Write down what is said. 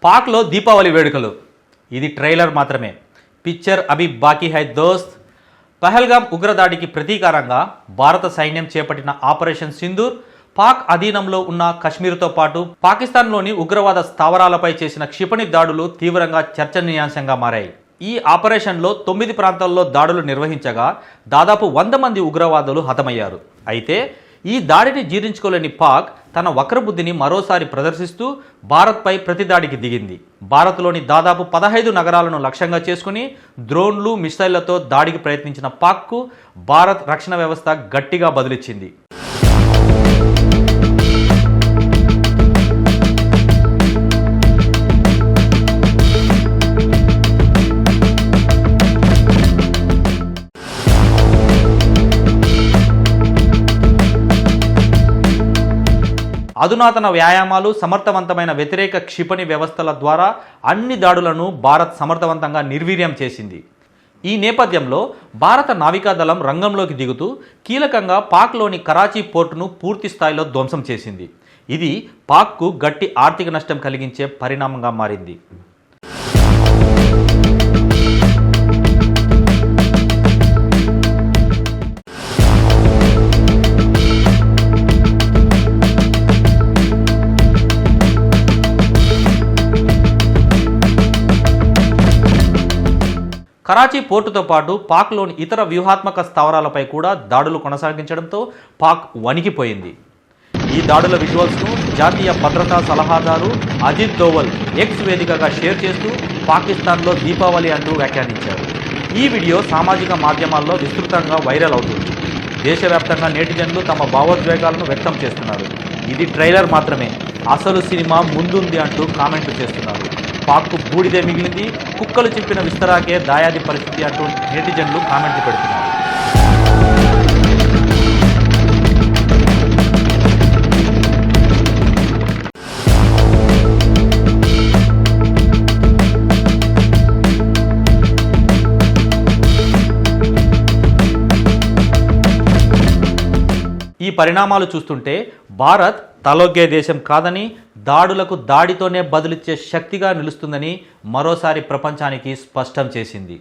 పాక్లో దీపావళి వేడుకలు. ఇది ట్రైలర్ మాత్రమే. పిక్చర్ అభి బాకీ హై దోస్త్. పహల్గామ్ ఉగ్రదాడికి ప్రతీకారంగా భారత సైన్యం చేపట్టిన ఆపరేషన్ సింధూర్ పాక్ అధీనంలో ఉన్న కశ్మీర్తో పాటు పాకిస్తాన్లోని ఉగ్రవాద స్థావరాలపై చేసిన క్షిపణి దాడులు తీవ్రంగా చర్చనీయాంశంగా మారాయి. ఈ ఆపరేషన్లో 9 ప్రాంతాల్లో దాడులు నిర్వహించగా దాదాపు 100 మంది ఉగ్రవాదులు హతమయ్యారు. అయితే ఈ దాడిని జీర్ణించుకోలేని పాక్ తన వక్రబుద్ధిని మరోసారి ప్రదర్శిస్తూ భారత్పై ప్రతిదాడికి దిగింది. భారత్లోని దాదాపు 15 నగరాలను లక్ష్యంగా చేసుకుని డ్రోన్లు, మిసైళ్లతో దాడికి ప్రయత్నించిన పాక్కు భారత్ రక్షణ వ్యవస్థ గట్టిగా బదులిచ్చింది. అధునాతన వ్యాయామాలు, సమర్థవంతమైన వ్యతిరేక క్షిపణి వ్యవస్థల ద్వారా అన్ని దాడులను భారత్ సమర్థవంతంగా నిర్వీర్యం చేసింది. ఈ నేపథ్యంలో భారత నావికాదళం రంగంలోకి దిగుతూ కీలకంగా పాక్లోని కరాచీ పోర్టును పూర్తి స్థాయిలో ధ్వంసం చేసింది. ఇది పాక్కు గట్టి ఆర్థిక నష్టం కలిగించే పరిణామంగా మారింది. కరాచీ పోర్టుతో పాటు పాక్లోని ఇతర వ్యూహాత్మక స్థావరాలపై కూడా దాడులు కొనసాగించడంతో పాక్ వణికిపోయింది. ఈ దాడుల విజువల్స్ను జాతీయ భద్రతా సలహాదారు అజిత్ దోవల్ ఎక్స్ వేదికగా షేర్ చేస్తూ పాకిస్తాన్లో దీపావళి అంటూ వ్యాఖ్యానించారు. ఈ వీడియో సామాజిక మాధ్యమాల్లో విస్తృతంగా వైరల్ అవుతుంది. దేశవ్యాప్తంగా నెటిజన్లు తమ భావోద్వేగాలను వ్యక్తం చేస్తున్నారు. ఇది ట్రైలర్ మాత్రమే, అసలు సినిమా ముందుంది అంటూ కామెంట్లు చేస్తున్నారు. పాక్కు బూడిదే మిగిలింది, కుక్కలు చింపిన విస్తరాకే దాయాది పరిస్థితి అంటూ నెటిజన్లు కామెంట్లు పెడుతున్నారు. ఈ పరిణామాలు చూస్తుంటే భారత్ తలొగ్గే దేశం కాదని, దాడులకు దాడితోనే బదులిచ్చే శక్తిగా నిలుస్తుందని మరోసారి ప్రపంచానికి స్పష్టం చేసింది.